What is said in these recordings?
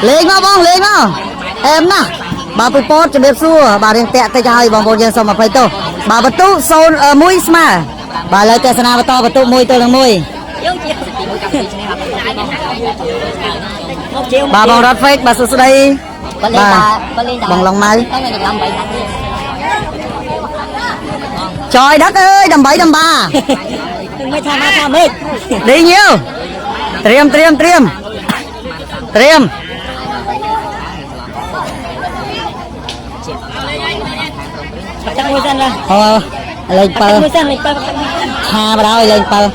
lên mà bông lên mà em nè bà bị post cho biết xua bà đang tẹt tay hai bông bông dân xong mà phải tô bà bật tú sôn mũi mà bà lấy tay sana bật to bật tú mũi tôi là mũi bà bông rót phết bà sụt đây bà bông lòng máy trời đất ơi đầm bảy đầm ba đi nhiều triêm lên pơ ha vào đâu lên pơ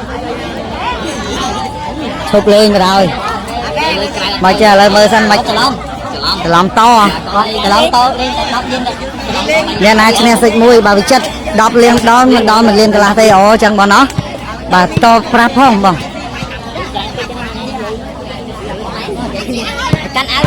thúc lên vào đâu mà chờ lại mơ xanh mạch làm to lên ai trên xịt mũi bà bị chất đọc liền đó mình lên cái lá tây ổ chẳng bọn nó bà to prap không bằng cắn áo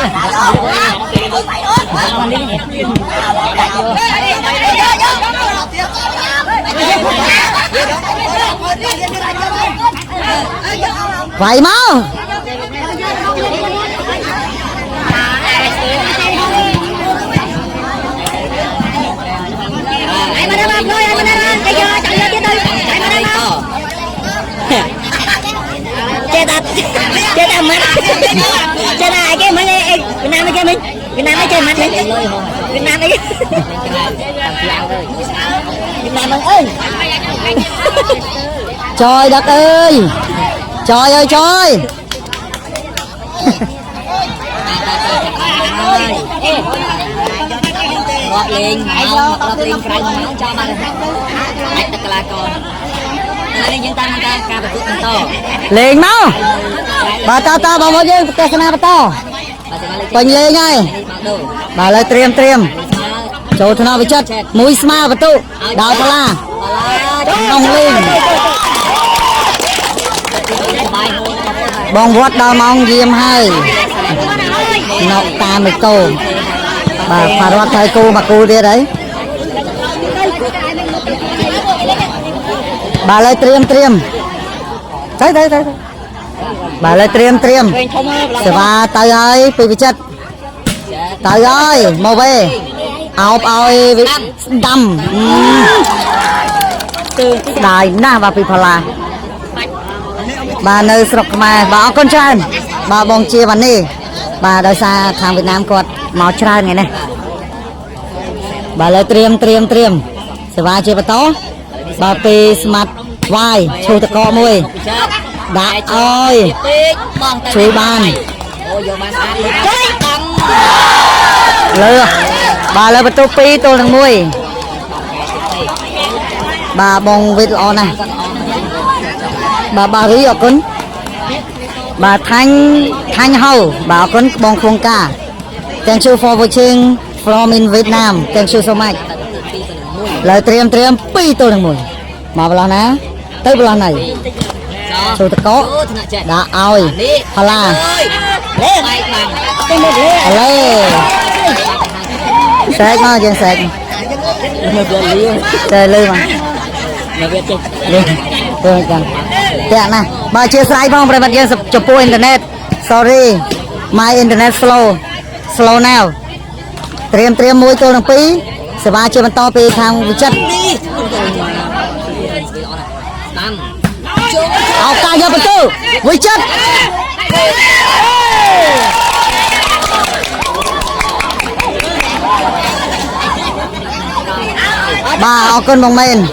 vậy mau chơi ta mắt chơi này cái mấy Việt Nam cái mình Việt Nam mới chơi mắt mình Việt Nam đấy Việt Nam ơi trời đất ơi trời ơi trời ngọt liền ngọt liền cay máu cho ba đặt tất cả con liền máu bà to bà mau chứ cái sana bà to quanh lên ngay bà lại triêm chỗ thằng nào bị chất mũi sma và tụ đào pala nong lên bong vót đào mong diêm hai nọc ta mày cô bà phá rót thay cô mà cô đi đấy bà lại triêm thấy bà lại triêm sẽ ba tay ơi bị chất tay ơi màu về áo đầm đài na bà bị phá là bà nơi sọc mà bà con trai bà bông chia bàn đi bà đời xa thằng Việt Nam quật màu trai này này bà lại triêm sẽ ba chia bà tó bà pì smart vai chui tơ co môi đã ơi chui bàn lừa bà lừa bật tô pi tô thằng môi bà bông vịt lò này bà rí ở cún bà thanh hầu bà cún bông khung ca thank you for watching from in Vietnam thank you so much lời triêm pi tô thằng môi mà vào ná tới vào này rồi ta có đã oi hà la lên sạch mà dân sạch chơi lư mà lên tôi cần tẹn nè bà chia sẻ phong về mặt dân chụp internet sorry my internet slow now triêm mũi tôi đồng pí sẽ ba chia to pi thang chất ao ca cho betul với chất bà con bông men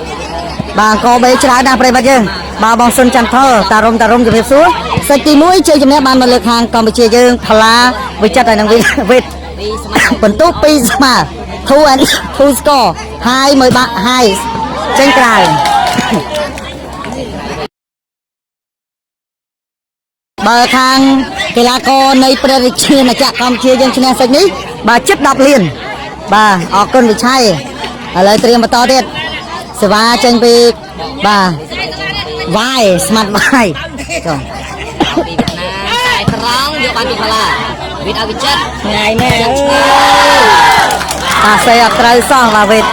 bà có bé trái đang phải bắt chứ bà bông xuân chăn thơ tà rôm cho việc xuống sạch tí mũi chơi cho mẹ ban mà lực hàng còn bị chia dương thà với chất này đang vịt phần túc pi mà thu score 2-13 trên cài bà thang cái lá con này prediction là chặt con chia dân trên sạch ní bà chất đọc liền bà ở con bị chay ở lời triêm bà to tiết sẽ va chân bị bà vai smart vai rồi bà xây ở trời xong và vịt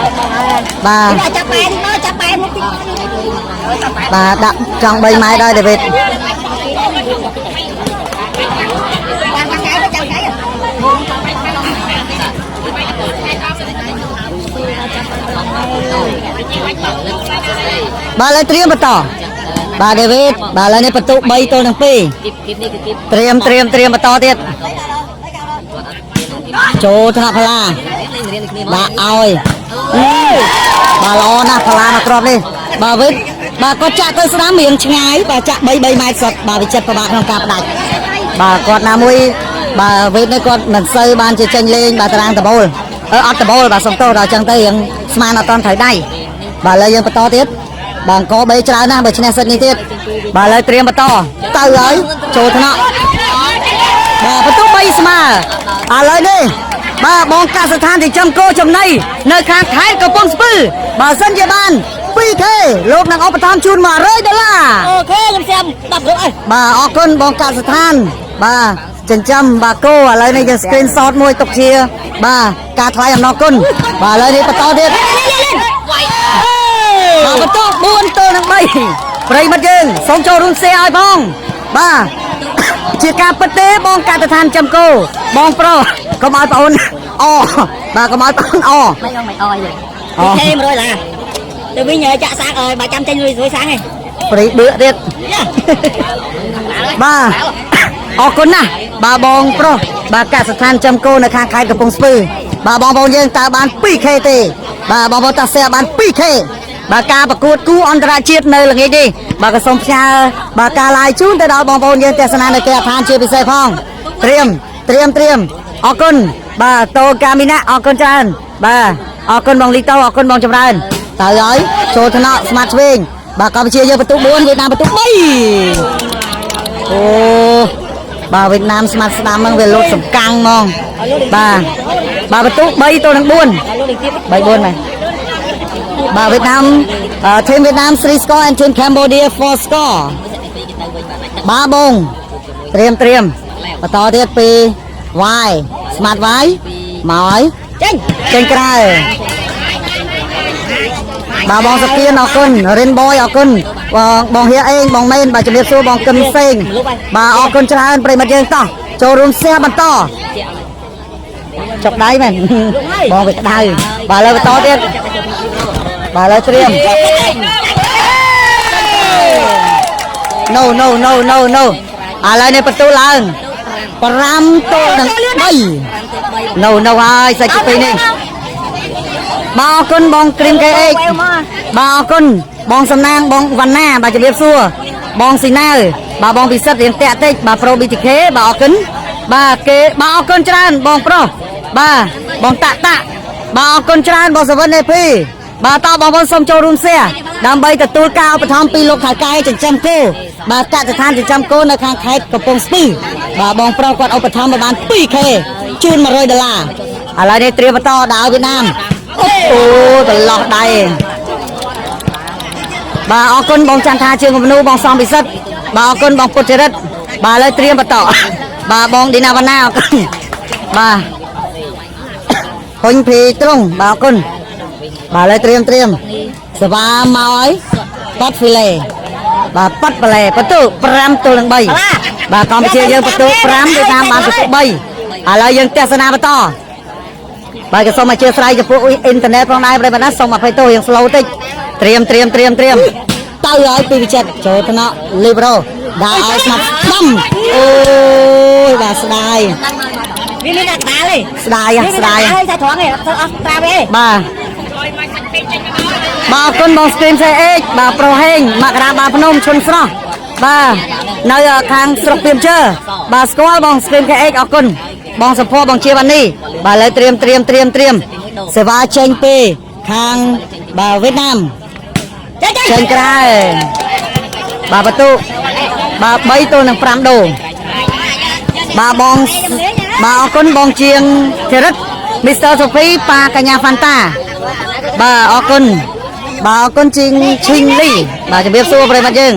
bà đặt trong bầy máy đây để vịt បាទឡើយត្រៀមបន្តបាទដេវីតបាទឡើយនេះបន្ទុក3ទល់នឹង2ត្រៀមបន្តទៀតចូលថ្នាក់ផលាបាទឲ្យបាទល្អណាស់ផលាមកគ្រាប់នេះបាទវិតបាទគាត់ចាក់ទៅស្ដាំរៀងឆ្ងាយបាទចាក់3ម៉ែត្រសុទ្ធបាទវិចិត្រប្របាក់ក្នុងការផ្ដាច់បាទគាត់ណាមួយបាទវិតនេះគាត់មិនសូវបានជាចេញលេងបាទតារាងដបូលអត់ដបូលបាទសុំទោសដល់អញ្ចឹងទៅរៀងស្មានអត់តន់ត្រូវដៃបាទឥឡូវយើងបន្តទៀតបាទអង្គ3ច្រើនណាស់បើឈ្នះសិតនេះទៀតបាទឥឡូវត្រៀមបន្តទៅហើយចូលថ្នាក់បាទបន្ទុក3ស្មើឥឡូវនេះបាទបងកាសស្ថានចិញ្ចឹមគោចំណីនៅខាងខេត្តកំពង់ស្ពឺបើសិនជាបាន 2K លោកនឹងឧបត្ថម្ភជូន$100អូខេខ្ញុំស្រាប់10គ្រាប់អីបាទអរគុណបងកាសស្ថានបាទចិញ្ចឹមបាទគោឥឡូវនេះយើង screenshot មួយទុកជាបាទការថ្លែងអំណរគុណបាទឥឡូវនេះបន្តទៀតបាទបន្ត4ទល់នឹង3ប្រិមិត្តយើងសូមចូលរួម share ឲ្យផងបាទជាការពិតទេបងកាសស្ថានចិញ្ចឹមគោបងប្រុសកុំឲ្យបងអូនបាទកុំឲ្យបងអូនមិនអយទេអូខេ$100ទៅវិញចាក់សាក់ឲ្យបើចាំចេញលុយស្រួយសាំងឯងព្រីបឿទៀតបាទអរគុណណាស់បាទបងប្រុសបាទកសិដ្ឋានចំគោនៅខាងខេត្តកំពង់ស្ពឺបាទបងប្អូនយើងតើបាន 2K ទេបាទបងប្អូនតាសែបាន 2K បាទការប្រកួតគូអន្តរជាតិនៅល្ងាចនេះបាទក៏សូមផ្ញើបាទការឡាយជូនទៅដល់បងប្អូនយើងទស្សនានៅគេអាឋានជាពិសេសផងត្រៀមអរគុណបាទតូកាមីណាអរគុណច្រើនបាទអរគុណបងលីតូអរគុណបងចម្រើនតើហើយចូលថ្នាក់ស្មាត់ឆ្វេងបាទកម្ពុជាយើងបន្ទុក4វៀតណាមបន្ទុក3អូបាទវៀតណាមស្មាត់ស្ដាំហ្នឹងវាលោតសំកាំងហ្មងបាទបន្ទុក3ទល់នឹង4 3 4មែនបាទវៀតណាមทีมវៀតណាម3 score and team Cambodia 4 score បាទបងត្រៀមបន្តទៀតពីវាយស្មាត់វាយមកហើយចេញក្រៅបាទបងសុគៀនអរគុណរិនបយអរគុណបងហៀអេងបងមេនបាទជំរាបសួរបងកឹមសេងបាទអរគុណច្រើនប្រិមិត្តយើងតោះចូលរួមshareបន្តចុកដៃមែនបងវាក្តៅបាទឥឡូវបន្តទៀតបាទឥឡូវត្រៀម No ឥឡូវនេះបន្ទូលឡើង5ទល់នឹង3 No ហើយសាច់ទី2នេះបាទអរគុណបងគ្រីម KX បាទអរគុណបងសំណាងបងវណ្ណាបាទជំរាបសួរបងស៊ីណាវបាទបងពិសិដ្ឋរៀងតាក់តិចបាទ Pro BTK បាទអរគុណបាទគេបាទអរគុណច្រើនបងប្រុសបាទបងតាក់បាទអរគុណច្រើនបងសវិនAPបាទតើបងប្អូនសូមចូលរួមshareដើម្បីទទួលការឧបត្ថម្ភពីលោកថៅកែចិញ្ចឹមគោបាទកសិដ្ឋានចិញ្ចឹមគោនៅខាងខេត្តកំពង់ស្ពឺបាទបងប្រុសគាត់ឧបត្ថម្ភមកបាន 2K ជូន$100ឥឡូវនេះត្រៀមបន្តដល់វៀតណាមអូតឡោះដៃបាទអរគុណបងចន្ទថាជើងគំនូបងសំពិសិដ្ឋបាទអរគុណបងពុទ្ធចរិតបាទឥឡូវត្រៀមបន្តបាទបងឌីណាវណ្ណាអរគុណបាទហុញភីត្រង់បាទអរគុណបាទឥឡូវត្រៀមសវ៉ាមកហើយប៉ាត់ហ្វីឡេបាទប៉ាត់បលែបន្ទុក5ទល់នឹង3បាទកម្ពុជាយើងបន្ទុក5វៀតណាមបានបន្ទុក3ឥឡូវយើងទស្សនាបន្តបាទក៏សូមអញ្ជើញស្រាយចំពោះអ៊ីនធឺណិតផងដែរប្រិយមិត្តណាសូមអភ័យទោសយើង slow តិចត្រៀមទៅឲ្យពីវិចិត្រចូលថ្នាក់ Libro ដាក់ឲ្យស្មាត់ស្ដាំអូយបាទស្ដាយវាមានដាក់ដាល់ទេស្ដាយហើយសាច់ត្រង់ទេអត់ត្រាវទេបាទអរគុណបង Stream CX បាទប្រុសហេងមករាបាភ្នំឈុនស្រស់បាទនៅខាងស្រុកពីមជើបាទស្គាល់បង Stream CX អរគុណបងសុភ័ក្របងជាវ៉ានីបាទឥឡូវត្រៀមសេវាចេញពីខាងបាទវៀតណាមចេញក្រៅបាទបន្ទុកបាទ3ទល់នឹង5ដូបាទបងបាទអរគុណបងជាងចរិត Mr. Sophie ប៉ាកញ្ញា Fanta បាទអរគុណជាងឈីងលីបាទជំរាបសួរប្រិយមិត្តយើង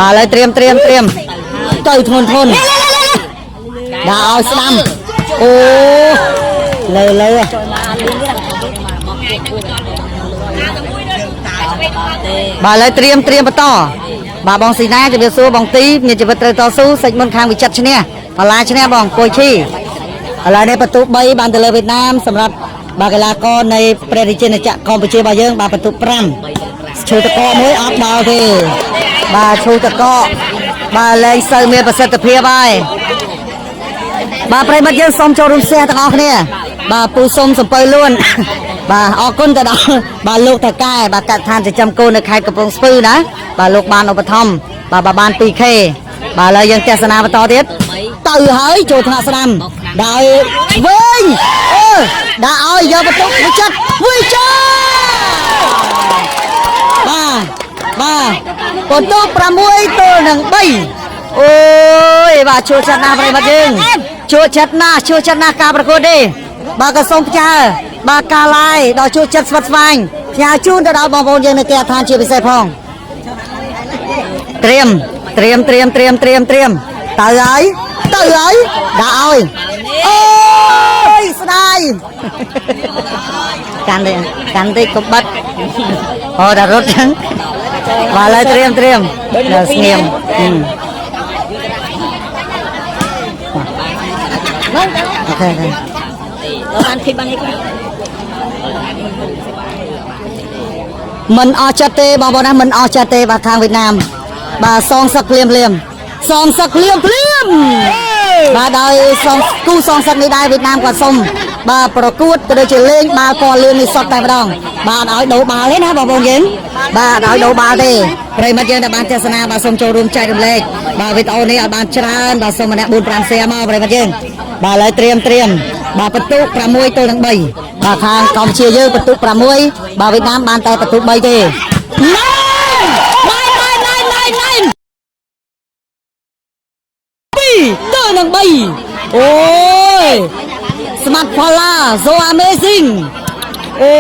បាទឥឡូវត្រៀមទៅធ្ងន់ដាក់ឲ្យស្ដាំអូលើបាទឥឡូវត្រៀមបន្តបាទបងស៊ីណាជំរាបសួរបងទីមានជីវិតត្រូវតស៊ូសេចមុនខាងវិចិត្រឈ្នះបាឡាឈ្នះបងគួយឈីឥឡូវនេះបន្ទុក3បានទៅលើវៀតណាមសម្រាប់បាទកីឡាករនៃព្រះរាជាណាចក្រកម្ពុជារបស់យើងបាទបន្ទុក5 ឈូតកមួយអត់ដល់ទេបាទឈូតកបាទលែងសូវមានប្រសិទ្ធភាពហើយបាទប្រិមិត្តយើងសូមចូលរួមshareទាំងអស់គ្នាបាទពូសុំសំពៅលួនបាទអរគុណទៅដល់បាទលោកតកែបាទកាត់ឋានចិញ្ចឹមគោនៅខេត្តកំពង់ស្ពឺណាបាទលោកបានឧបត្ថម្ភបាទបាន 2K បាទឥឡូវយើងទស្សនាបន្តទៀតទៅហើយចូលថ្នាក់ស្ដាំដោយវិញដាក់ឲ្យយកបន្ទុកវិចិត្រវិចាបាទបន្ទុក6ទល់នឹង3អូយបាទជួចិត្តណាស់ប្រិមត្តយើងជួចិត្តណាស់ការប្រកួតទេបាទក៏សូមផ្ញើបាទការឡាយដល់ជួចិត្តស្វិតស្វាញផ្ញើជូនទៅដល់បងប្អូនយើងនៅគេឋានជាពិសេសផងត្រៀមទៅហើយដាក់ឲ្យអូយស្ដាយកាន់តិចកុំបិទអូដល់រត់ចឹងបាទឡើយត្រៀមដល់ស្ងៀមអូខេបានគិតបាននេះមិនអស់ចិត្តទេបងប្អូនណាមិនអស់ចិត្តទេបាទខាងវៀតណាមបាទសងសឹកភ្លាមបាទដោយគូសងសឹកនេះដែរវៀតណាមគាត់សុំបាទប្រកួតក៏ដូចជាលេងបាល់ពណ៌លឿងនេះសតតែម្ដងបាទអត់ឲ្យដូរបាល់ទេណាបងប្អូនយើងបាទអត់ឲ្យដូរបាល់ទេប្រិមិត្តយើងដែលបានទស្សនាបាទសូមចូលរួមចែករំលែកបាទវីដេអូនេះឲ្យបានច្រើនបាទសូមម្នាក់ 4-5 share មកប្រិមិត្តយើងបាទឥឡូវត្រៀមបាទបន្ទុក6ទល់នឹង3បាទខាងកម្ពុជាយើងបន្ទុក6បាទវៀតណាមបានតែបន្ទុក3ទេទៅនឹង3អូយស្មាត់ផល្លា so amazing អូ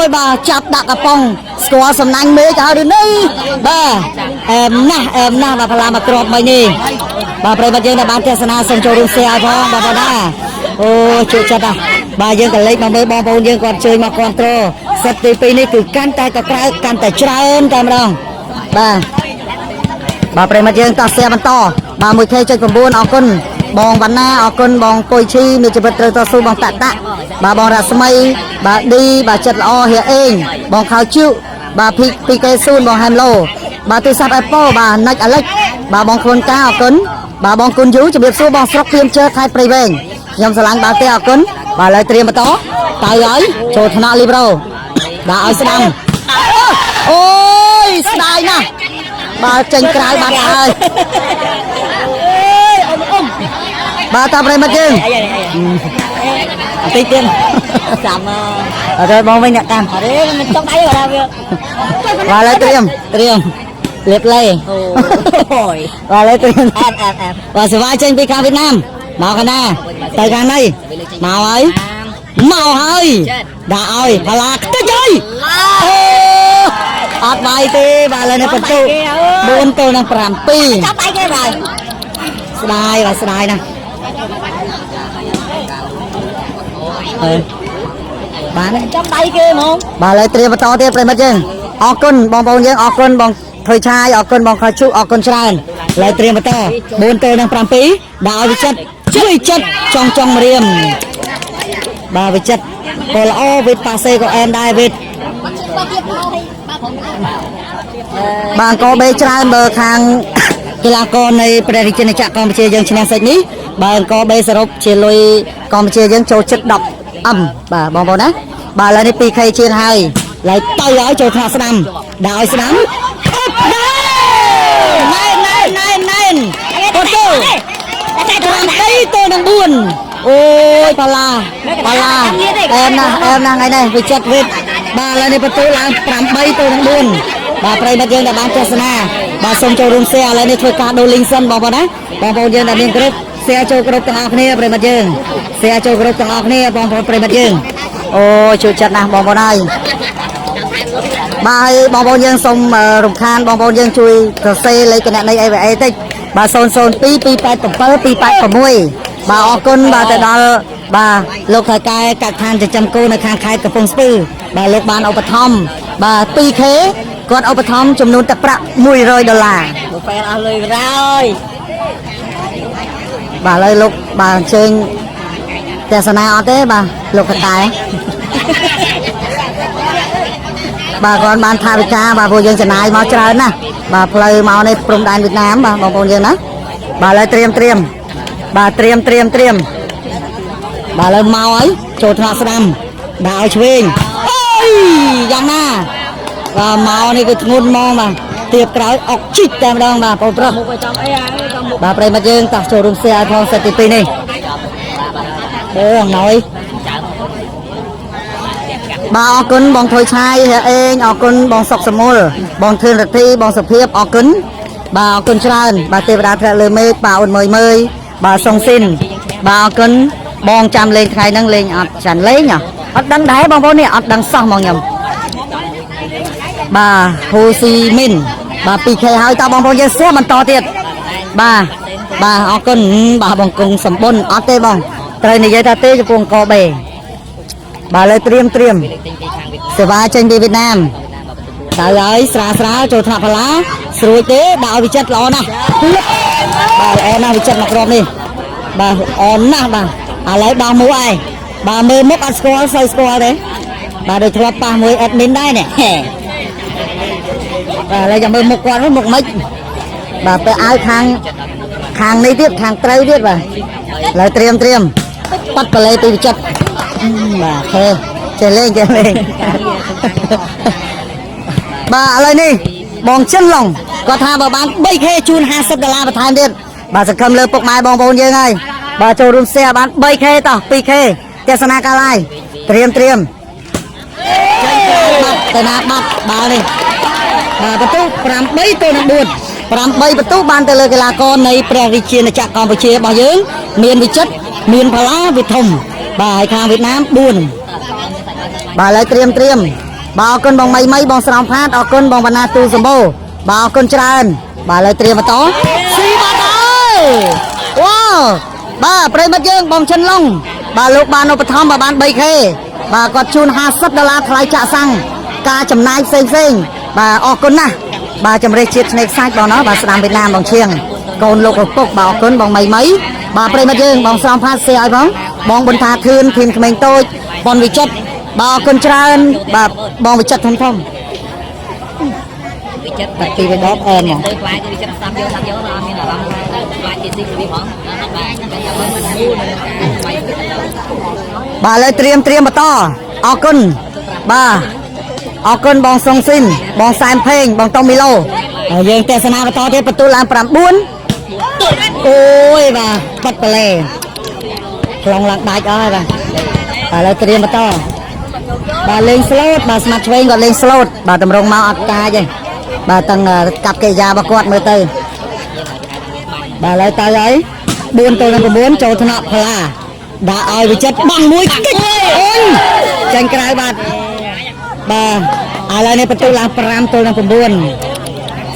យបាទចាប់ដាក់កំប៉ុងស្គាល់សំណាញ់មេឃហើយឬនេះបាទអែមណាស់បាទផល្លាមកក្របមិញនេះបាទប្រិយមិត្តយើងដែលបានទស្សនាសូមចូលរួម share ផងបងប្អូនណាអូជួយចិត្តណាបាទយើងក៏លេចមកមើលបងប្អូនយើងគាត់ជួយមកគ្រប់គ្រងសិតទី2នេះគឺកាន់តែកក្រៅកាន់តែច្រើនតែម្ដងបាទប្រិយមិត្តយើងតោះ share បន្តបាទ 1K.9 អរគុណបងវណ្ណាអរគុណបងពុយឈីមានជីវិតត្រូវតស៊ូបងតាក់បាទបងរស្មីបាទឌីបាទចិត្តល្អហៀអេងបងខៅជូបាទ 2K0 បងហែមឡូបាទទូរស័ព្ទ Apple បាទណាច់អាលិចបាទបងខ្លួនកាអរគុណបាទបងគុណយូជំរាបសួរបងស្រុកព្រាមជើខេត្តព្រៃវែងខ្ញុំស្រឡាញ់បាទទេអរគុណបាទឥឡូវត្រៀមបន្តទៅហើយចូលថ្នាក់លីប្រូដាក់ឲ្យស្ដាំអូយស្ដាយណាស់បាទចេញក្រៅបាត់ហើយបាទតាប្រិមិត្តយើងតិចទៀតចាំអត់ទេបងវិញអ្នកកាន់អត់ទេមិនចង់ដៃគាត់ថាវាបាទឥឡូវត្រៀមលេបលេអូយបាទឥឡូវត្រៀមបាទសវាចេញពីខាងវៀតណាមមកខាងណាទៅខាងនេះមកហើយដាក់ឲ្យផល្លាខ្ទេចហើយអូអត់បាយទេបាទឥឡូវនេះបន្ទុក4ទល់នឹង7ចាប់ដៃគេបាទស្ដាយណាស់បានចាប់ដៃគេហ្មងបាទឥឡូវត្រៀមបន្តទៀតប្រិមិត្តយើងអរគុណបងប្អូនយើងអរគុណបងធ្វើឆាយអរគុណបងខោជុអរគុណច្រើនឥឡូវត្រៀមបន្ត4ទល់នឹង7ដាក់ឲ្យវិចិត្រចង់រៀមបាទវិចិត្រក៏ល្អវិតប៉ាសេក៏អែមដែរវិតបាទអង្គបេច្រើនបើខាងកីឡាករនៃព្រះរាជាណាចក្រកម្ពុជាយើងឈ្នះសេចនេះបើអង្គបេសរុបជាលុយកម្ពុជាយើងចូលចិត្ត10អឹមបាទបងប្អូនណាបាទឥឡូវនេះ 2K ជាងហើយឡើយទៅឲ្យចូលថ្នាក់ស្ដាំដាក់ឲ្យស្ដាំណែនអូទៅ7ទល់នឹង4អូយផល្លាអែមណាស់ថ្ងៃនេះវិចិត្រវិទ្យបាទឥឡូវនេះបន្ទូឡើង8ទល់នឹង4បាទប្រិយមិត្តយើងដែលបានទស្សនាបាទសូមចូលរួម share ឥឡូវនេះធ្វើការដូរ link សិនបងប្អូនណាបងប្អូនយើងដែលមានក្រុម share ចូលក្រុមទាំងអស់គ្នាប្រិយមិត្តយើង share ចូលក្រុមទាំងអស់គ្នាបងប្អូនប្រិយមិត្តយើងអូជួយចិត្តណាស់បងប្អូនហើយបាទហើយបងប្អូនយើងសូមរំខានបងប្អូនយើងជួយសរសេរលេខគណនី AVA តិចបាទ002 287 286បាទអរគុណបាទទៅដល់បាទលោកថៃកែកាត់ឋានចិញ្ចឹមគោនៅខាងខេត្តកំពង់ស្ពឺបាទលោកបានឧបត្ថម្ភបាទ 2K គាត់ឧបត្ថម្ភចំនួនទឹកប្រាក់$100បើហ្វែនអស់លុយហើយបាទឥឡូវលោកបាទអញ្ជើញទស្សនាអត់ទេបាទលោកថៃកែ bà còn ban thà việt ca bà vô dân trần ai máu trời nè bà play máu này prom đàn Việt Nam bà bông dân đó bà lại triêm bà triêm bà lại mau ấy chột họ sầm đào chuyên giang na và máu này cái ngôn mong mà tiệp cái ọc chích tem đang bà bông pro bà play mặt dân tập showroom xe phong xe tivi này nói bàอគុណបងថយឆាយអេងអគុណបងសុកសមូលបងធឿនរទ្ធីបងសុភាពអគុណbàអគុណច្រើនbàទេវតាធ្លាក់លើមេឃbàអូនមើយbàសុងស៊ីនbàអគុណបងចាំលេងថ្ងៃហ្នឹងលេងអត់ចាន់លេងអត់ដឹងដែរបងប្អូននេះអត់ដឹងសោះមកខ្ញុំbàហ៊ូស៊ីមីនbà 2K ហើយតើបងប្អូនយើងសួរបន្តទៀតbàអគុណbàបងគង់សម្បុនអត់ទេបងត្រូវនិយាយថាទេចំពោះកបេbàเลยเตรียมសេវាចេញពីវៀតណាមដល់ហើយស្រាលចូលថ្នាក់ផាឡាស្រួយទេដាក់ឲ្យវិចិត្រល្អណាស់បាទល្អណាស់វិចិត្រមកគ្រាប់នេះបាទអនណាស់បាទឥឡូវដល់មួយឯងបាទមើលមុខអត់ស្គាល់សូវស្គាល់ទេបាទដូចធ្លាប់ប៉ះមួយអេដមីនដែរនេះបាទឥឡូវចាំមើលមុខគាត់មុខម៉េចបាទទៅឲ្យខាងនេះទៀតខាងត្រូវទៀតបាទឥឡូវเตรียมប៉ាត់បលេពីវិចិត្របាទខេចេះលេងបាទឥឡូវនេះបងចិនឡុងគាត់ថាបើបាន 3K ជូន$50បន្ថែមទៀតបាទសង្ឃឹមលើពុកម៉ែបងប្អូនយើងហើយបាទចូលរួម share បាន 3K តោះ 2K ទេសនាការ live ត្រៀមចេញបាត់ទៅណាបាត់បាល់នេះបាទបន្ទូ8ទៅនឹង4 8បន្ទូបានទៅលើកីឡាករនៃព្រះរាជាណាចក្រកម្ពុជារបស់យើងមានវិចិត្រមានផាឡាវិធំបាទហើយខាងវៀតណាម4បាទឥឡូវត្រៀមបាទអរគុណបងមីបងស្រោមផាតអរគុណបងវណ្ណាទូសម្បូរបាទអរគុណច្រើនបាទឥឡូវត្រៀមបន្តស៊ីបាត់ហើយវ៉ាវបាទប្រិមិត្តយើងបងចិនឡុងបាទលោកបានឧបត្ថម្ភបាទបាន 3K បាទគាត់ជូន$50ថ្លៃចាក់សាំងការចំណាយផ្សេងបាទអរគុណណាស់បាទជំរាបជាតិឆ្នេរខ្សាច់បងណាបាទស្ដាំវៀតណាមបងឈៀងកូនលោកឪពុកបាទអរគុណបងមីបាទប្រិមិត្តយើងបងស្រោមផាតសេឲ្យបងប៊ុនថាធឿនធីមក្មេងតូចបងវិចិត្របាទអរគុណច្រើនបាទបងវិចិត្រធំវិចិត្រតាពីដបអែនមកទៅខ្លាយទៅវិចិត្រស្ដាប់យកអត់មានអារម្មណ៍ខ្លាយជាស៊ីពីផងបាទឥឡូវត្រៀមបន្តអរគុណបាទអរគុណបងសុងស៊ីនបងសែមផេងបងតុងមីឡូហើយយើងទេសនាបន្តទៀតបន្ទូលឡើង9អូយបាទបាត់បលែខ្លងឡើងដាច់អស់ហើយបាទឥឡូវត្រៀមបន្តបាទលេងស្លូតបាទស្មាត់ឆ្វេងគាត់លេងស្លូតបាទតម្រង់មកអត់កាចទេបាទទាំងកាប់កិរិយារបស់គាត់មើលទៅបាទឥឡូវទៅហើយ4ទៅនឹង9ចូលថ្នាក់ផ្លាដាក់ឲ្យវិចិត្របាំងមួយគិចអូនចាញ់ក្រៅបាទឥឡូវនេះបន្ទូឡើង5ទៅនឹង9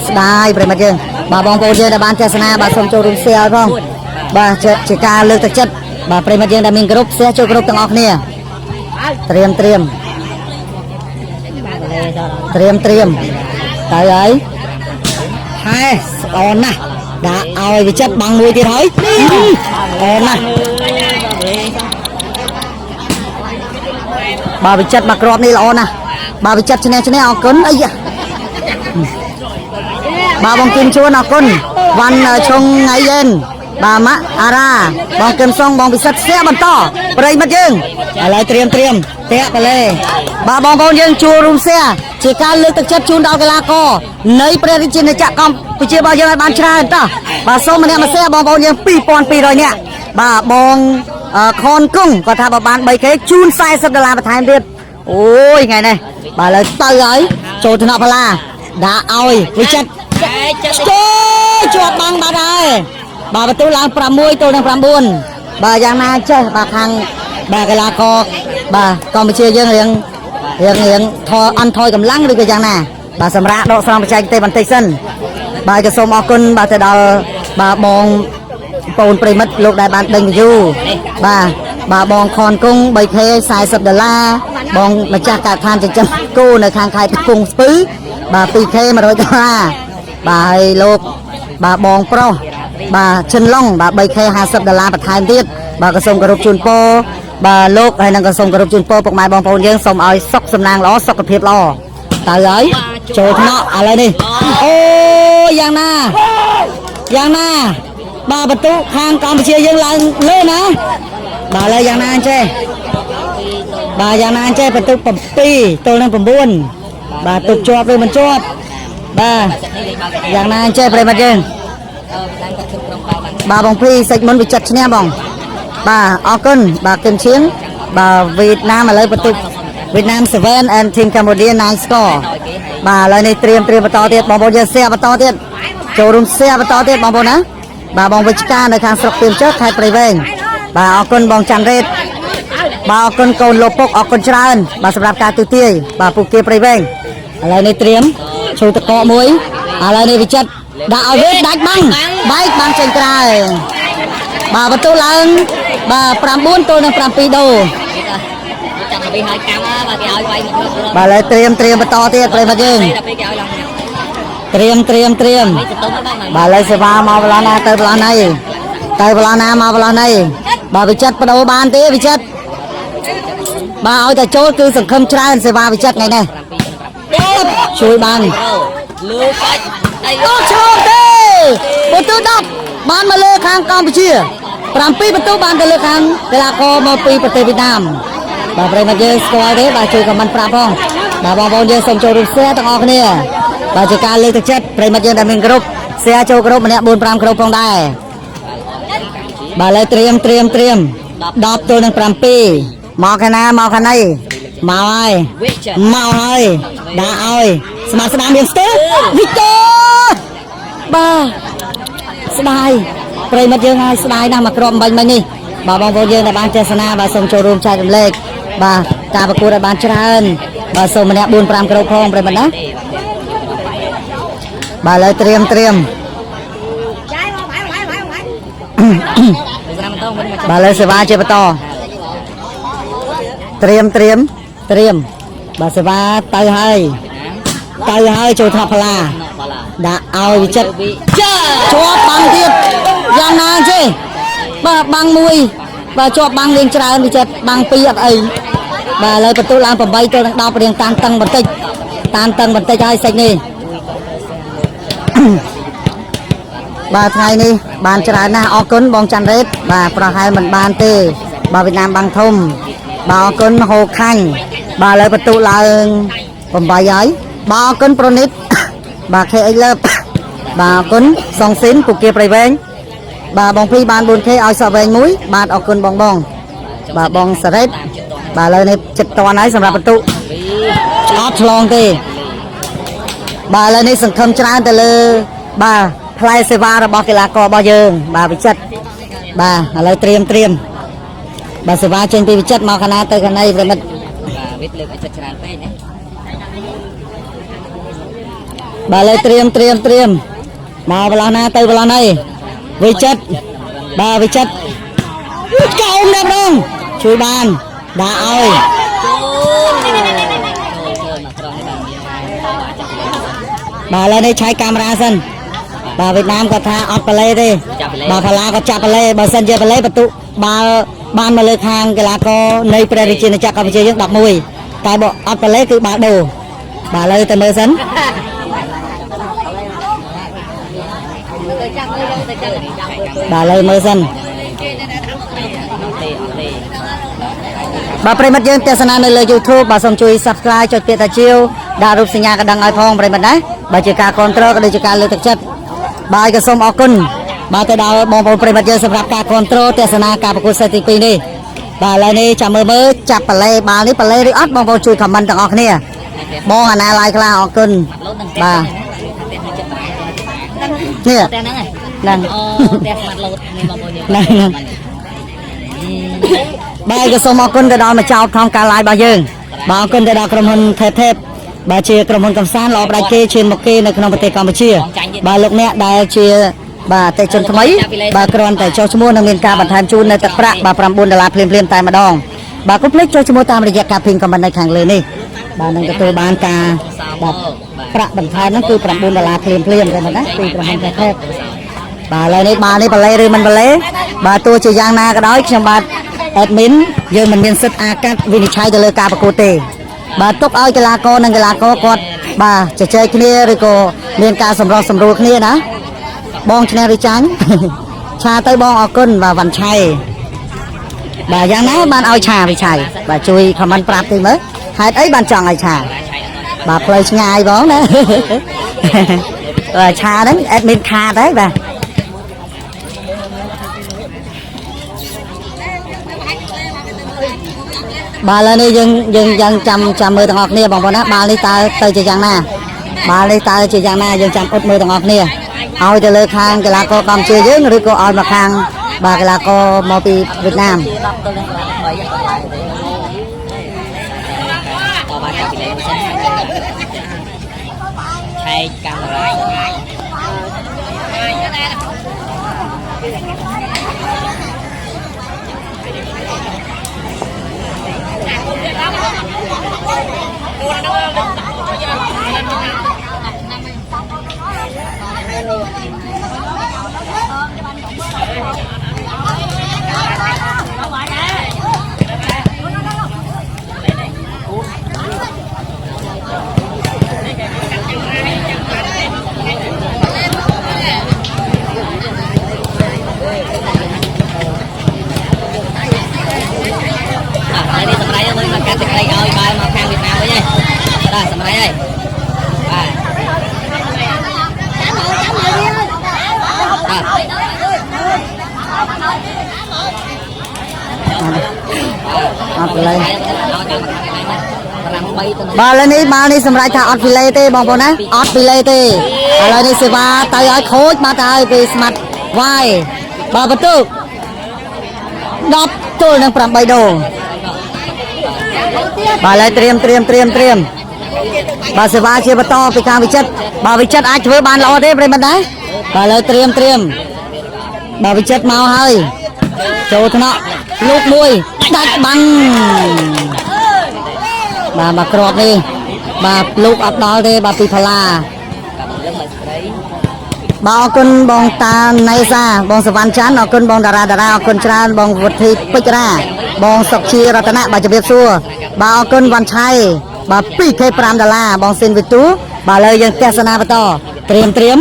ស្ដាយប្រិមិត្តយើងបាទបងប្អូនយើងដែលបានទស្សនាបាទសូមចូលរួម share ផងបាទជាការលើកទឹកចិត្តបាទប្រិមិត្តយើងដែលមានក្រុម share ចូលក្រុមទាំងអស់គ្នាត្រៀមទៅហើយហេល្អណាស់ដាក់ឲ្យវិចិត្របាំងមួយទៀតហើយល្អណាស់បាទវិចិត្រមកគ្រាប់នេះល្អណាស់បាទវិចិត្រឈ្នះអរគុណអីបាទបងគឹមជួនអរគុណវ៉ាន់ឈុងថ្ងៃយេនបាទម៉ាក់អារ៉ាបងគឹមសុងបងពិសិដ្ឋស្ទះបន្តប្រិមិត្តយើងឥឡូវត្រៀមតាក់បលេបាទបងប្អូនយើងចូលរួមស្ទះជាការលើកទឹកចិត្តជូនដល់កីឡាករនៃព្រះរាជាណាចក្រកម្ពុជារបស់យើងឲ្យបានច្រើនតោះបាទសូមម្នាក់មកស្ទះបងប្អូនយើង2200នាក់បាទបងខនគង់គាត់ថាបើបាន 3K ជូន$40បន្ថែមទៀតអូយថ្ងៃនេះបាទឥឡូវទៅហើយចូលថ្នាក់ផាឡាដាក់ឲ្យវិចិត្រជាប់បាំងបាត់ហើយបាទបន្ទូលឡើង6ទៅនឹង9បាទយ៉ាងណាចេះបាទខាងបាទកីឡាករបាទកម្ពុជាយើងរៀងអន់ថយកម្លាំងឬក៏យ៉ាងណាបាទសម្រាប់ដកស្រង់បច្ចេកទេសបន្តិចសិនបាទក៏សូមអរគុណបាទទៅដល់បាទបងប្អូនប្រិមិត្តលោកដែលបានដេញ view បាទបងខនគង់ 3K $40បងម្ចាស់ការដ្ឋានចិញ្ចឹមគោនៅខាងខេត្តកំពង់ស្ពឺបាទ 2K $100បាទហើយលោកបាទបងប្រុសបាទឈិនឡុងបាទ 3K $50បន្ថែមទៀតបាទក៏សូមគោរពជូនពរបាទលោកហើយនឹងក៏សូមគោរពជូនពរពុកម៉ែបងប្អូនយើងសូមឲ្យសុខសំណាងល្អសុខភាពល្អ ตายเลยโจทย์เนาะอะไรนี่โอ้ยังน่าบาประตูข้างกัมพูชียังลังเลยนะบาเลยยังน่าเจ้บายังน่าเจ้ประตูปั๊มปีตัวนั้นปั๊มบุญบาตุกจวบเลยมันจวบบายังน่าเจ้ไปมาเจงบาบองพี่ใส่มันวิจัดชเนี่ยบองบาออกกันบาเกินเชียงบาเวียดนามมาเลยประตูเวียดนาม7 and ทีมกัมพูชี9 score บาเลยในเตรียมประตูเทียบบองบอลจะเสียประตูเทียบโจรุมเสียประตูเทียบบองบอลนะบาบองวิจการในทางสกเตรียมเจ้าไทยไปเวงบาออกกันบองจันเรศบาออกกันโกนโลปกออกกันชราญบาสำหรับการตุเตียบาปูเกียไปเวงอะไรในเตรียมชูตะกอมวยอะไรในวิจัดดาวเวทดักบังใบบางเชงกรายบาประตูหลังบาปรามบุญตัวหนึ่งปรามปีโดบาเลยเตรียมประตูเทียบไปมาเจงเตรียมบาเลยเสวามาเวลานาเตยเวลานามาเวลาในบาวิจัดประตูบานเตวิจัดบาเอาแต่โจคือสังคมชราเสวาวิจัดไงเนี่ยช่วยบานโอ้โชคดีประตูดับบานมาเลยข้างกัมพูชีปรามปีประตูบานเลยข้างเวลาโคมาปีประเทศเวียดนามบาไปมาเจอสกอร์เด้บาช่วยกับมันปราบพ้องบาบองบอลเยอะสมโจรุเสียตั้งออกเนี่ยบาจัดการเลยตักเจ็ดไปมาเจอดามิงกรุ๊ปเสียโจกรุ๊ปมันเนี่ยบุญปรามกรุ๊ปพ้องได้บาเลยเตรียมดอบตัวหนึ่งปรามปีมาขนามาไอ้ด่าเอาสมาร์ทสนามเบียงสเตอร์วิกเตอร์บาสบายไปมาเจอไงสบายนะมากรอมบันนี่บาบองบอลเยอะในบ้านเจษนาบาส่งโจรุมชายจำเล็กบาการประกวดในบ้านเจริญบาส่งมันเนี่ยบุญปรามกรุ๊ปพ้องไปมันนะบาเลยเตรียมบาเลยเสวาเจ็บต่อเตรียมบาเสวาไตให้โจทพลาด่าเอาวิจัดชอบบางเทียบยังนานใช่บาบางมวยบาชอบบางเรียงจราวิจัดบางปีอะไรบาเลยประตูลานผมใบตัวดาวเรียงตานตังบันติให้ใส่นี่บาไทยนี่บานจรานะออกก้นบองจันเรศบาประหายมันบานเตบาเวียดนามบางทมบาออกก้นโฮคังบาเลยประตูลางผมใบย้อยบาออกก้นโปรนิดบาเคไอเลิฟบาออกก้นสองสินปุกเกียไปเวงบาบองพี่บานบุญเคเอาสะเวงมุ้ยบาออกก้นบองบาบองสะเรศบาเลยในจัดตัวไหนสำหรับประตูออฟลองเตบาเลยในสังคมชนะแต่เลยบาพลายเสวาระบอกกีฬากอบอเยิงบาวิจัดบาอะไรเตรียมบาเสวาเชนปีวิจัดมาคณะเตยกันในเป็นมันบาเลยเตรียมมาเวลาหน้าเตยเวลาในวิจัดบาวิจัดเก่าเด็กน้องช่วยบานด่าเอาบาเลยได้ใช้กล้องสันบาเวียดนามก็ท่าออกไปเลยดิบาพลาก็จับไปเลยบาเซนเจไปเลยประตูบาบานมาเลยคางกีฬาก็ในประเทศจีนจักรกัมพูชายังดับมวยกายบอกออกไปเลยคือบาดูบาเลยแต่เมื่อสันบาเลยเมื่อสันบาปริมัดยังเตสนาในเลยยูทูบบาสมช่วย subscribe จดเตียตาชิวดารูปสัญญากระดังไอพองปริมัดนะบาจิกาคอนโทรลก็ได้จิกาเลยตักจัดบายกระสมออกกุนบาแต่ดาวมองปริมัดยังสำหรับการคอนโทรลเตสนาการประกวดสถิติปีนี้บาเลยนี่จับมือจับปลายบานี่ปลายริอัดมองช่วยคำมันต่างออกเนี่ยมองอะไรลายคลาออกกุนบาเนี่ยนั่งบายกระสมออกกุนจะดาวมาเจ้าทองการลายบาเยิงบาออกกุนจะดาวกระมนเทพบาเชียกระมวลกำซานรอปลายเกเชียนมกเกในขนมประเทศกัมพูชีบาลูกเนี้ยได้เชียบาแต่จนทำไมบากรอนแต่เจ้าชมูนักเรียนการบันทันจูนในตะประบาปรำบุญดาราเพลียนตายมาดองบากุพลิกเจ้าชมูตามระยะการพิงกับบันไดแข่งเลยนี่บานังกระตัวบานกาแบบประบันทันนั่นคือปรำบุญดาราเพลียนกันนะคือกระมวลแท้บาเลยนี่บานี่ปลายหรือมันปลายบาตัวจะยางนาก็ได้เชียงบาแอดมินยืนมันเป็นสิทธิ์อาการวินิจฉัยจะเลยการประกวดเตบาตุกเอากีฬากอนังกีฬากอกอด បាទចែកគ្នាឬក៏មានការសម្រុះសម្រួលគ្នាណាបងឈ្នះឬចាញ់ឆាទៅបងអរគុណបាទវ៉ាន់ឆៃបាទយ៉ាងណាបានឲ្យឆាវិឆ័យបាទជួយខមមិនប្រាប់តិចមើលហេតុអីបានចង់ឲ្យឆាបាទផ្លូវឆ្ងាយបងណាបាទឆាហ្នឹងអេដមីនខាតហើយបាទបាទឥឡូវនេះយើងចាំមើលទាំងអស់គ្នាបងប្អូនណាបាល់នេះតើទៅជាយ៉ាងណាបាល់នេះតើជាយ៉ាងណាយើងចាំអត់មើលទាំងអស់គ្នាឲ្យទៅលើខាងកីឡាករកម្ពុជាយើងឬក៏ឲ្យមកខាងបាទកីឡាករមកពីវៀតណាមឆែកកាមេរ៉ាសម្រាប់ហើយអត់ឡើយបាទឥឡូវនេះបាល់នេះសម្រាប់ថាអត់ពីលេទេបងប្អូនណាអត់ពីលេទេឥឡូវនេះសេវាទៅឲ្យខូចមកទៅឲ្យពេលស្មាត់វាយបាទបន្ទុក10ទល់នឹង8ដងបាទឥឡូវត្រៀមបាទសេវាជាបន្តពីខាងវិចិត្របាទវិចិត្រអាចធ្វើបានល្អទេប្រិមត្តដែរបាទឥឡូវត្រៀមបាទវិចិត្រមកហើយចូលថ្នាក់លោកមួយដាច់បាំងបាទមកក្របនេះបាទលោកអត់ដល់ទេបាទពីផាឡាបាទអរគុណបងតាណៃសាបងសវណ្ណច័ន្ទអរគុណបងតារាអរគុណច្រើនបងវុធីពេជ្រាបងសុកជារតនៈបាទជម្រាបសួរបាទអរគុណវ៉ាន់ឆៃបាទ 2K5 ដុល្លារបងស៊ីនវិទូបាទឥឡូវយើងទស្សនាបន្តត្រៀម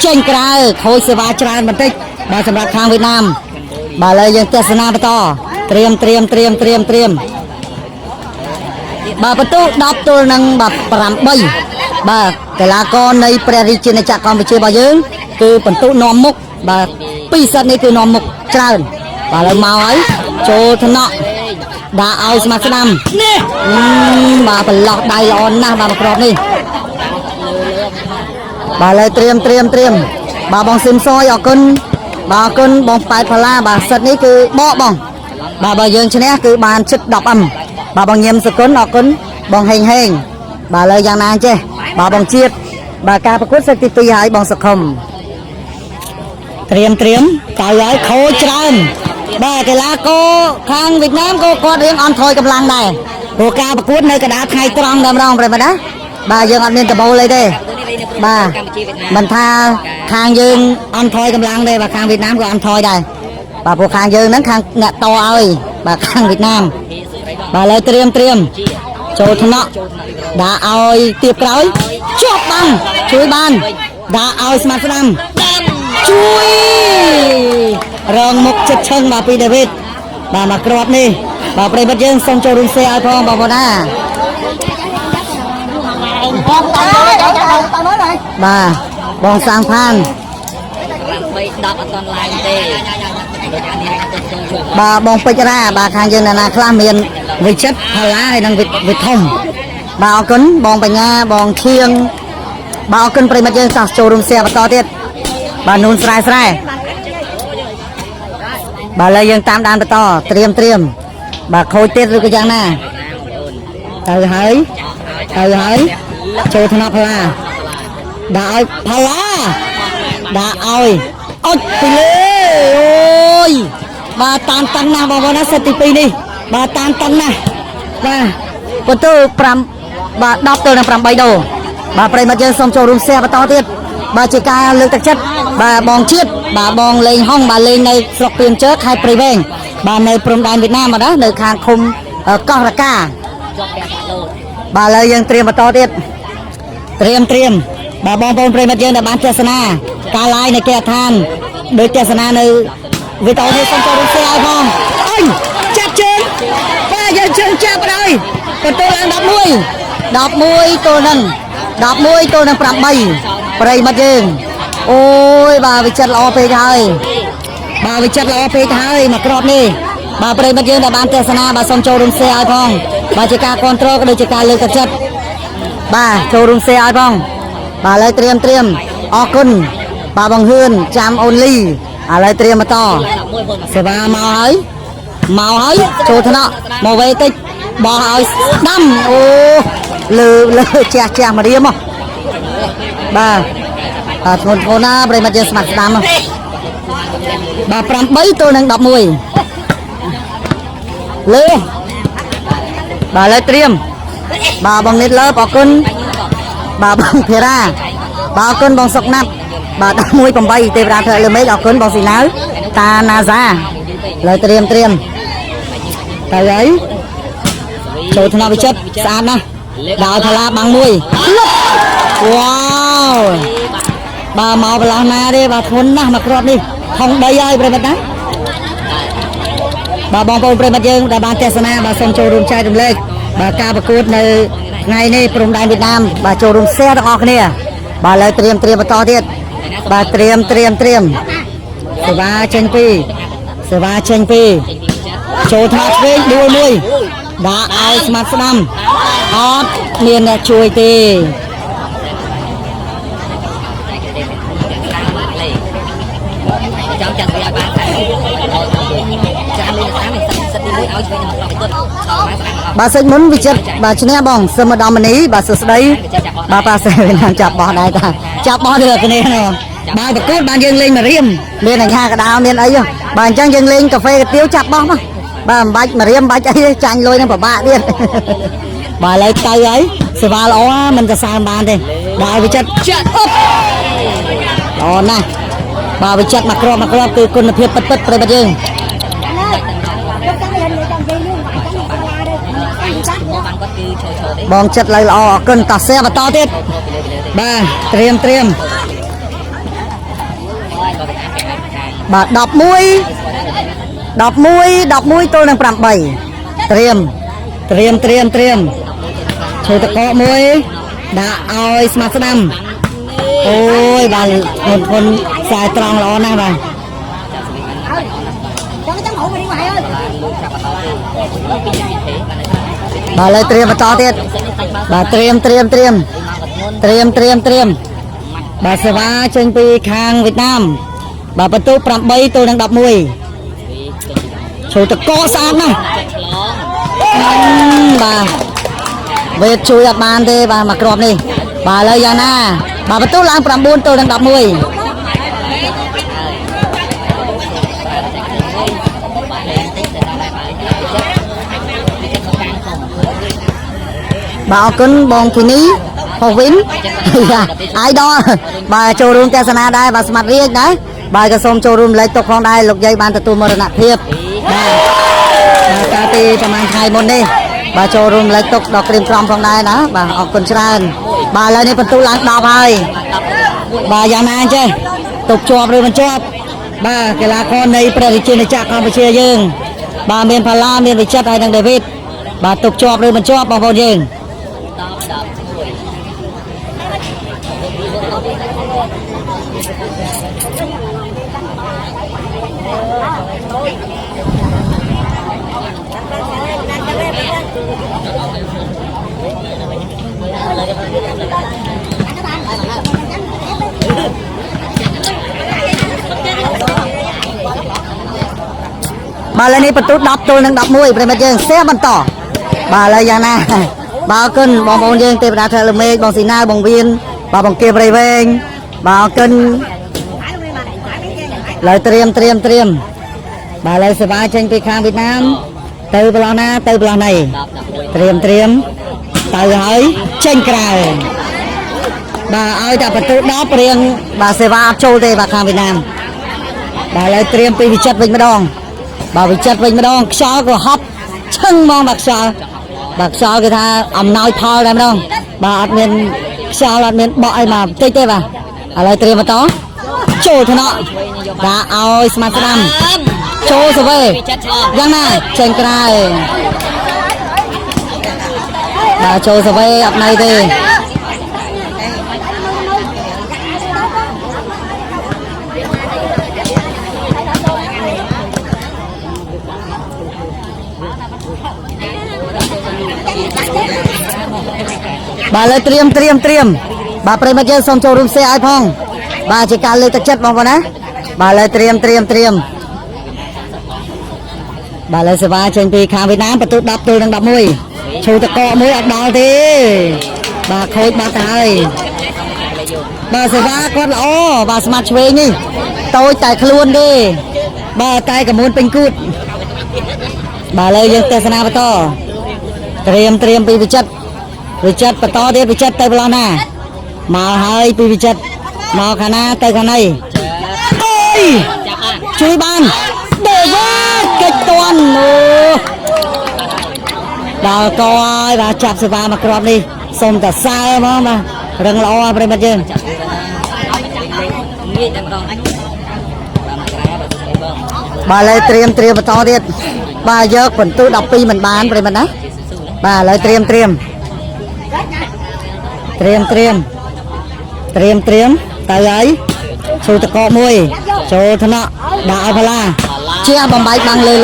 ចេញក្រៅខូចសេវាច្រើនបន្តិចបាទសម្រាប់ខាងវៀតណាមបាទឥឡូវយើងទស្សនាបន្តត្រៀមបាទបន្ទុក10ទល់នឹងបាទ8បាទកីឡាករនៃព្រះរាជាណាចក្រកម្ពុជារបស់យើងគឺបន្ទុកនាំមុខបាទពីសិតនេះគឺនាំមុខច្រើនបាទឥឡូវមកហើយចូលថ្នាក់ដាក់ឲ្យស្មាត់ស្ដាំនេះបាទប្រឡោះដៃល្អណាស់បាទមកក្របនេះបាទឥឡូវត្រៀមបាទបងស៊ីមសយអរគុណបាទអរគុណបងប៉ែតផាឡាបាទសិតនេះគឺបកបងបាទបើយើងឈ្នះគឺបានជិត 10M បាទបងញឹមសគុណអរគុណបងហេងបាទឥឡូវយ៉ាងណាចេះបាទបងជាតិបាទការប្រកួតសិតទី2ហើយបងសុខុមត្រៀមទៅហើយខូចច្រើនបាទកីឡាករខាងវៀតណាមក៏គាត់រៀងអន់ថយកម្លាំងដែរព្រោះការប្រកួតនៅកណ្ដាលថ្ងៃត្រង់តែម្ដងប្រិមត្តណាបាទយើងអត់មានដបូលអីទេបាទមិនថាខាងយើងអន់ថយកម្លាំងទេបាទខាងវៀតណាមក៏អន់ថយដែរបាទព្រោះខាងយើងហ្នឹងខាងអ្នកតឲ្យបាទខាងវៀតណាមបាទឥឡូវត្រៀមចូលថ្នាក់ដាក់ឲ្យទៀបក្រោយជាប់បាំងជួយបានដាក់ឲ្យស្មាត់ស្ដាំជួយរងមុខចិត្តឈឹងបាទពីដាវីតបាទមកក្របនេះបាទប្រិមិត្តយើងសូមចូលរួមshareឲ្យផងបងប្អូនណាបាទបងសាងផាន10អត់តន់ឡាយទេបាទបងពេជ្រាបាទខាងយើងណាខ្លះមានវិចិត្រផាឡាហើយនិងវិធំបាទអរគុណបងបញ្ញាបងឈៀងបាទអរគុណប្រិមិត្តយើងចូលរួមshareបន្តទៀតបាទនូនស្រែបាទឥឡូវយើងតាមដានបន្តត្រៀមបាទខូចទៀតឬក៏យ៉ាងណាទៅហើយចូលថ្នាក់ផាឡាដាក់ឲ្យផាឡាដាក់ឲ្យអត់ពីលេអូយបាទតានតឹងណាស់បងប្អូនណាសិតទី2នេះបាទតានតឹងណាស់បាទបន្ទូ5បាទ10ទល់នឹង8ដងបាទប្រិមិត្តយើងសូមចូលរួមshareបន្តទៀតបាទជាការលើកទឹកចិត្តបាទបងជាតិបាទបងលេងហុងបាទលេងនៅស្រុកពីនជើខេត្តព្រៃវែងបាទនៅព្រំដែនវៀតណាមណានៅខាងឃុំកោះរកាបាទឥឡូវយើងត្រៀមបន្តទៀត ត្រៀមបាទបងប្អូនប្រិយមិត្តយើងដែលបានទស្សនាការឡាយនៅគេឋានដោយទស្សនានៅវីដេអូនេះសូមចូលរួម share ឲ្យផងអើយចាប់ជើងបាទយើងជើងចាប់ហើយបន្ទូឡើង11ទល់នឹង8ប្រិយមិត្តយើងអូយបាទវិចិត្រល្អពេកហើយបាទវិចិត្រល្អពេកហើយមកក្របនេះបាទប្រិយមិត្តយើងដែលបានទស្សនាបាទសូមចូលរួម share ឲ្យផងបាទជាការគ្រប់គ្រងក៏ដូចជាការលើកទឹកចិត្តបាទចូលរួម share ឲ្យផងបាទឥឡូវត្រៀមអរគុណបាទបងហ៊ឿនចាំអូនលីឥឡូវត្រៀមបន្តសេវាមកហើយចូលថ្នាក់មកវេតិចបោះឲ្យស្ដាំអូលើជះមករៀមមកបាទធ្ងន់ណាប្រិមត្តយើងស្មាត់ស្ដាំបាទ8ទល់នឹង11លើបាទឥឡូវត្រៀមបាទបងនិតលើអរគុណបាទបងភារាបាទអរគុណបងសុកណាត់បាទ11 ទេវតាធ្វើលើមេឃអរគុណបងស៊ីណាវតាណាសាឥឡូវត្រៀមទៅហើយចូលថ្នាក់វិចិត្រស្អាតណាស់ដល់ថ្លាបាំងមួយវ៉ាវបាទមកប្រឡោះណាទេបាទធន់ណាស់មកគ្រាប់នេះថងដីហើយប្រិមិត្តណាបាទបងប្អូនប្រិមិត្តយើងដែលបានទស្សនាបាទសូមចូលរួមចែករំលែកបាទការប្រកួតនៅថ្ងៃនេះព្រំដែនវៀតណាមបាទចូលរួម share ទាំងអស់គ្នាបាទឥឡូវត្រៀមបន្តទៀតបាទត្រៀមសេវាចេញពីចូលថ្នាក់ឆ្វេងដួលមួយដាក់ឲ្យស្មាត់ស្ដាំអត់មានអ្នកជួយទេចង់ចាត់វាបានចាស់លេខ3នេះសិតទី1ឲ្យឆ្វេងមកដល់ទៅបាទសេចមុនវិចិត្របាទឈ្នះបងសឹមដំមនីបាទសួស្ដីបាទប៉ាសេវៀតណាមចាប់បោះដែរតាចាប់បោះទៅគ្នានោះបាទប្រកួតបានយើងលេងមករៀមមានអាញាកដោមានអីបាទអញ្ចឹងយើងលេងកាហ្វេកាទៀវចាប់បោះមកបាទមិនបាច់មករៀមបាច់អីចាញ់លុយនឹងពិបាកទៀតបាទឥឡូវទៅហើយសេវាល្អមិនទៅសើមបានទេបាទវិចិត្រចាត់អប់ល្អណាស់បាទវិចិត្រមកគ្រាប់គឺគុណភាពពិតប្រិយមិត្តយើងបងចិត្តលើល្អអរគុណតោះសេបន្តទៀតបាទត្រៀមបាទ11ទល់នឹង8ត្រៀមឈើតកមួយដាក់ឲ្យស្មាត់ស្ដាំអូយបាទធន់ខ្សែត្រង់ល្អណាស់បាទបាទឥឡូវត្រៀមបន្តទៀតបាទត្រៀមបាទសេវាចេញពីខាងវៀតណាមបាទបន្ទូ8ទល់នឹង11ជួយតកស្អាតណាស់បាទវេតជួយអត់បានទេបាទមកគ្រាប់នេះបាទឥឡូវយ៉ាងណាបាទបន្ទូឡើង9ទល់នឹង11បាទអរគុណបងធីនីហូវីនអាយដល់បាទចូលរួមទស្សនាដែរបាទស្មាត់រៀងដែរបាទក៏សូមចូលរួមលេខទុកផងដែរលោកយាយបានទទួលមរណភាពបាទកាលពីប្រហែលថ្ងៃមុននេះបាទចូលរួមលេខទុកដល់ក្រៀមក្រំផងដែរណាបាទអរគុណច្រើនបាទឥឡូវនេះបន្ទូឡើង10ហើយបាទយ៉ាងណាចេះទុកជាប់ឬមិនជាប់បាទកីឡាករនៃព្រះរាជាណាចក្រកម្ពុជាយើងបាទមានផាឡាមានវិចិត្រហើយនិងដេវីតបាទទុកជាប់ឬមិនជាប់បងប្អូនយើងបាទឥឡូវនេះបន្ទូ10ទល់នឹង11ប្រិមិត្តយើងសេះបន្តបាទឥឡូវយ៉ាងណាបាទអរគុណបងប្អូនយើងទេវតាធ្វើលើមេឃបងស៊ីណាវបងវៀនបាទបងគៀបរៃវែងបាទអរគុណឥឡូវត្រៀមបាទឥឡូវសេវាចេញពីខាងវៀតណាមទៅប្រឡោះណាទៅប្រឡោះណីត្រៀមទៅហើយចេញក្រៅបាទឲ្យតែបន្ទូ10រៀងបាទសេវាអត់ចូលទេបាទខាងវៀតណាមបាទឥឡូវត្រៀមពីវិចិត្រវិញម្ដងបាទវិចិត្រវិញម្ដងខ្យល់ក៏ហប់ឈឹងហ្មងបាទខ្យល់គេថាអំណោយផលតែម្ដងបាទអត់មាន ខ្យល់អត់មានបក់អីមកតិចទេបាទឥឡូវត្រៀមបន្តចូលថ្នាក់ដាក់ឲ្យស្មាត់ស្ដាំចូលសវេយ៉ាងណាចេញក្រៅដាក់ចូលសវេអត់ណៃទេបាទលើត្រៀមបាទប្រិមត្តយើងសូមចូលរួម share ឲ្យផងបាទជាការលើកទឹកចិត្តបងប្អូនណាបាទលើត្រៀមបាទលើសេវាចេញពីខាងវៀតណាមបន្ទូ10ទល់នឹង11ឈូតកកមួយអត់ដល់ទេបាទខូចបាត់ទៅហើយបាទសេវាគាត់ល្អបាទស្មាត់ឆ្វេងនេះតូចតែខ្លួនទេបាទតែកមួនពេញគូតបាទលើយើងទស្សនាបន្តត្រៀមពីវិចិត្របន្តទៀតវិចិត្រទៅប្រឡោះណាមកហើយពីវិចិត្រមកខាងណាទៅខាងនេះអើយជួយបានដេវ៉ាកិច្ចតាន់ដល់កហើយបាទចាប់សេវាមកគ្រាប់នេះសូមតសើហ្មងបាទរឹងល្អប្រិមិត្តយើងបាទឥឡូវត្រៀមបន្តទៀតបាទយកបន្ទូ12មិនបានប្រិមិត្តណាបាទឥឡូវត្រៀមទៅហើយឈូតកកមួយចូលថ្នាក់ដាក់ឲ្យផល្លាជាបំបែកបាំងលើ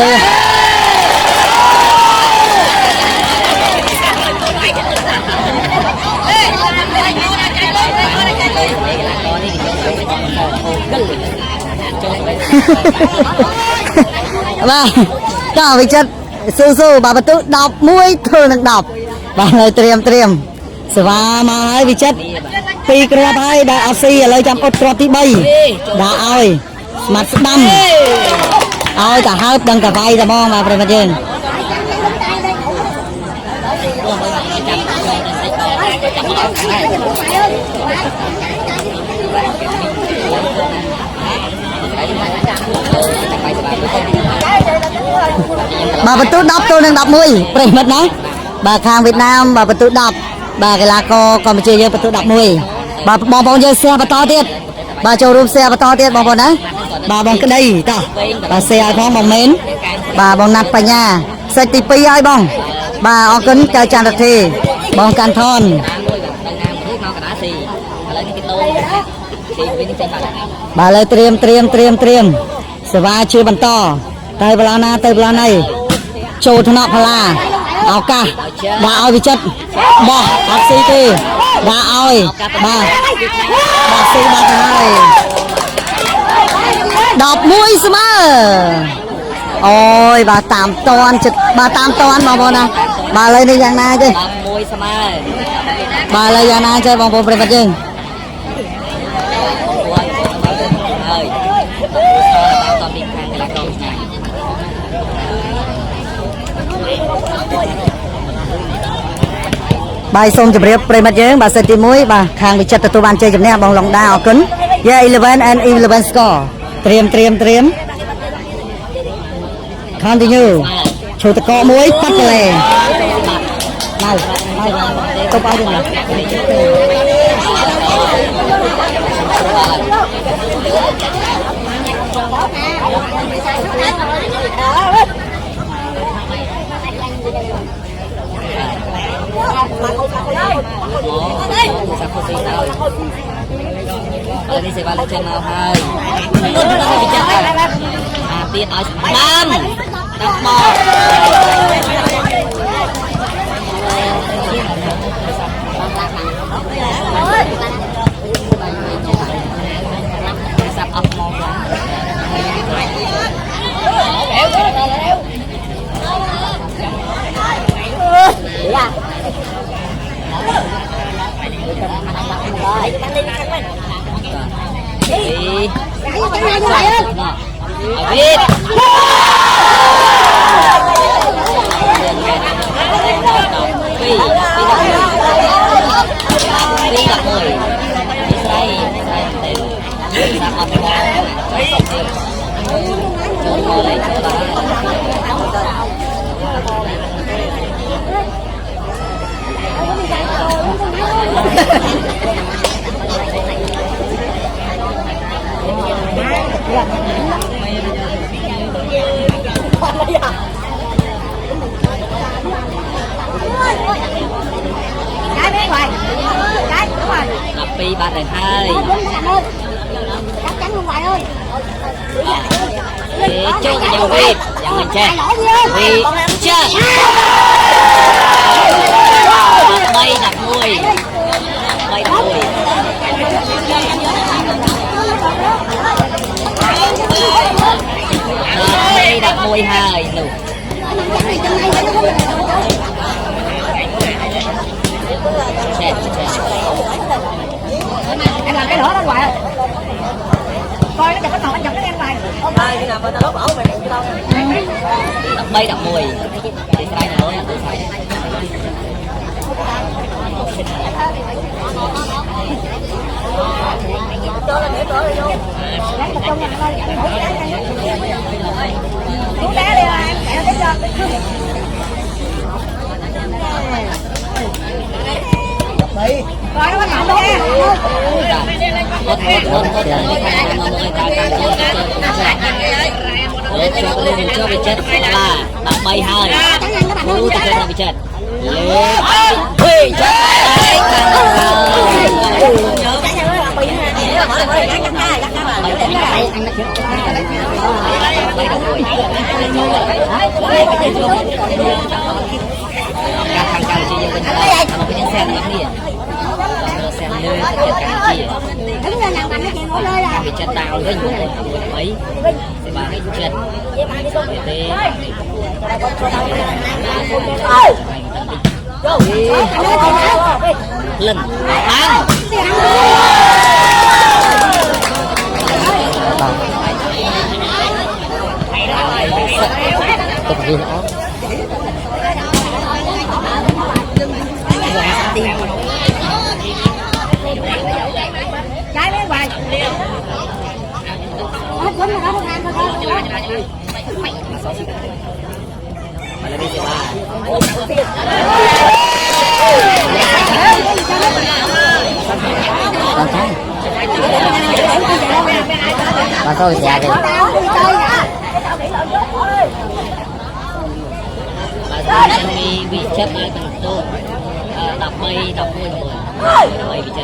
បាទតើវិចិត្រស៊ូបាទបន្ទូ11ធ្វើនឹង10បាទហើយត្រៀមសេវាមកហើយវិចិត្រ2គ្រាប់ហើយដាក់អត់ស៊ីឥឡូវចាំអត់គ្រាប់ទី3ដាក់ឲ្យស្មាត់ស្ដាំឲ្យតែហើបដឹងតែវាយតែហ្មងបាទប្រិមិត្តយើងបាទបន្ទូ10ទល់នឹង11ប្រិមិត្តណាបាទខាងវៀតណាមបាទបន្ទូ10បាទកីឡាករកម្ពុជាយើងបន្ទូ11បាទបងប្អូនយើង share បន្តទៀតបាទចូលរួម share បន្តទៀតបងប្អូនណាបាទបងក្តីតោះបាទ share ឲ្យផងបងមែនបាទបងណាត់បញ្ញាសេចទី2ហើយបងបាទអរគុណចៅចន្ទរធីបងកាន់ថនបាទលើត្រៀមសេវាជាបន្តទៅប្លាណាចូលថ្នាក់ផល្លាឱកាសដាក់ឲ្យវិចិត្របោះអត់ស៊ីទេដាក់ឲ្យបាទស៊ីបាត់ហើយ11ស្មើអូយបាទតាមតន់ចិត្តបាទតាមតន់បងប្អូនណាបាទឥឡូវនេះយ៉ាងណាទេ11ស្មើបាទឥឡូវយ៉ាងណាចេះបងប្អូនប្រិយមិត្តយើងបាយសូមជម្រាបប្រិមិត្តយើងបាទសេតទី1បាទខាងវិចិត្រទទួលបានជ័យជំនះបងឡុងដាអរគុណ Yeah 11 and 11 score ត្រៀម continue ឈូតកកមួយប៉ាត់លេមកទៅឲ្យយើងនេះសេវាលេខមកហើយទៀតឲ្យបានដាក់មកសាប់អស់មក Trái biết rồi. Trái đúng rồi. Đập bi 3-2. Chắc chắn luôn hoài ơi. Để cho nhiều vi, chẳng mình chơi. Vì chơi. Bay đặt mùi. Bay đặt mùi. Bay đặt mùi 2 luôn. Em làm cái lửa đó hoài. Coi nó chụp cái màu anh chụp cái em hoài. Khi nào mà tao đổ mày đừng đâu. Đập bay đập mùi. Để sai là lỗi tôi sai. Cho lên để rồi luôn. Ráng tập trung nha coi. Cú đá đi em, chạy tiếp cho. Coi nó bắt mỏng nha. Tốt. Để cho con lên cho bị chết là đập bay 2. Ui ta chết là bị chết. Ui chết. Càng càng chỉ dùng bên này, mà cái xe này đi. Xe này càng chỉ. Đứng lên nào mạnh nó chèn nổi lên à. Bị chết tao với nhiều mấy. Thì bà cái chết. Thì lần bắn tập gì nữa Trái biết hoài. Hết quýnh rồi đó không ăn thôi. mà là đi xe ba mà thôi xe đi bà đi bị chết lại tầng tô đập mây đập mây mây bị chết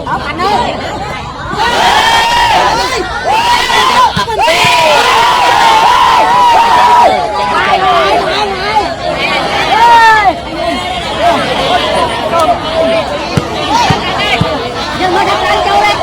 Ở mạnh ơi. Đừng có đập lên châu đây.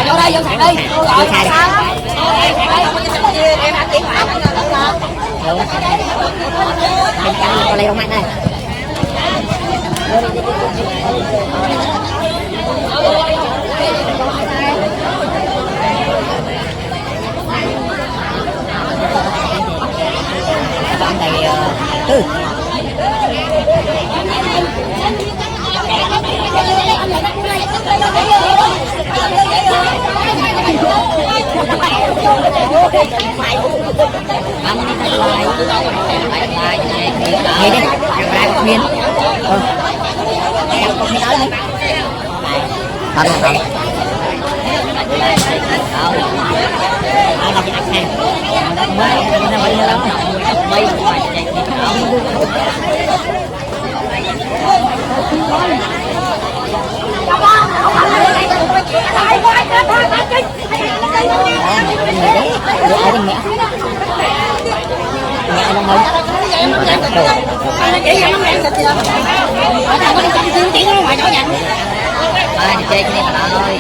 Vô sạc đi. Vô sạc đi. Em ăn điện thoại mà ngồi luôn. Đúng. Mình căng con lấy đông mạnh này. Bạn này tư. Ăn đi thay lại. Thay lại này. Nghe đi. Ăn ra một miếng. Ăn một miếng đó đi. Ăn một miếng. Ăn là cái ăn hàng. Mới nó mới lắm. Mây ngoài chạy thì mẹ nó mới chơi cái này bà ơi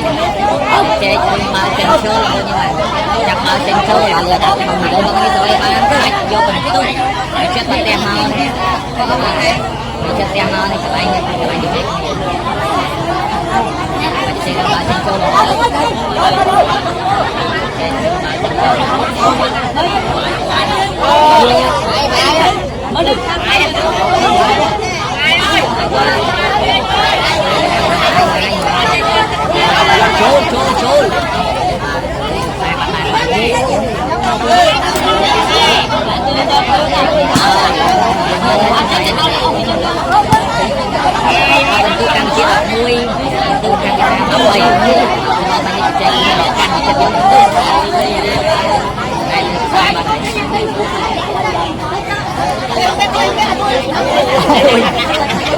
chơi mà trên số là như vậy chặt mà trên số là người ta không người ta cái tôi ăn cái vô mình tôi chết bắt tem hơn chết tem hơn thì các bạn đi chơi là trên số chôn tôi càng chỉ là nuôi tôi càng ấm mày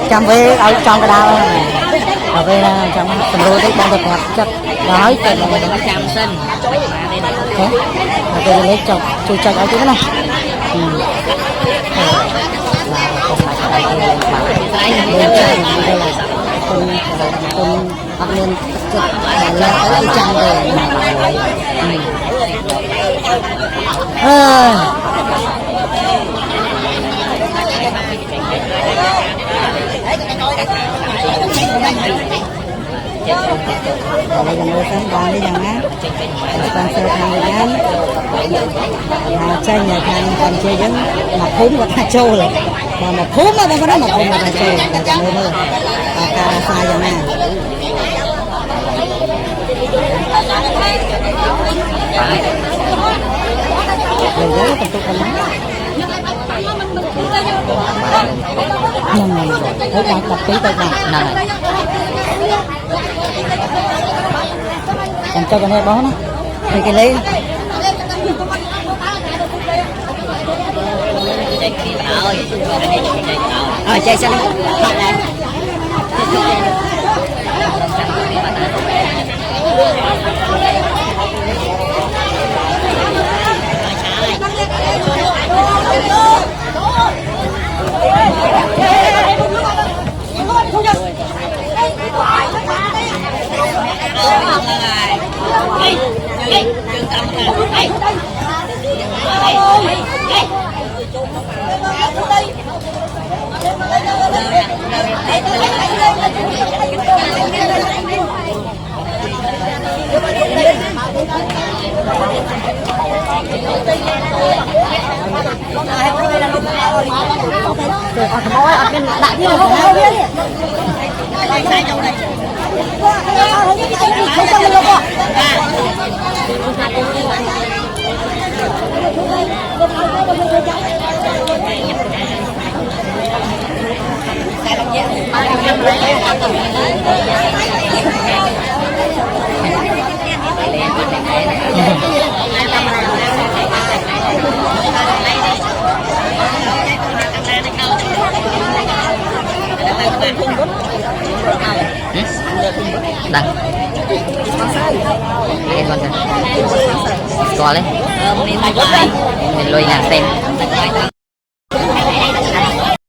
chăm với ở trong cái đau ở bên trong phần đuôi đấy đang được ngập chất nói từ là mình chăm sinh thế ở đây lấy chồng chui chặt ở chỗ này con bắt lên là ở trong rồi đây là nơi sáng bò đi rằng á con sơ thang đi ngán nhà chơi nhà thang còn chơi giống mà phúng của ta trâu rồi mà phúng mà không có đó mà phúng của ta trâu là cái nơi nơi cà sai rồi nè rồi đó còn tôi còn lắm thấy đang tập tí tay này còn cho con nghe bó nó thì cái lấy chơi sao Đăng con đấy mình lùi ngàn xem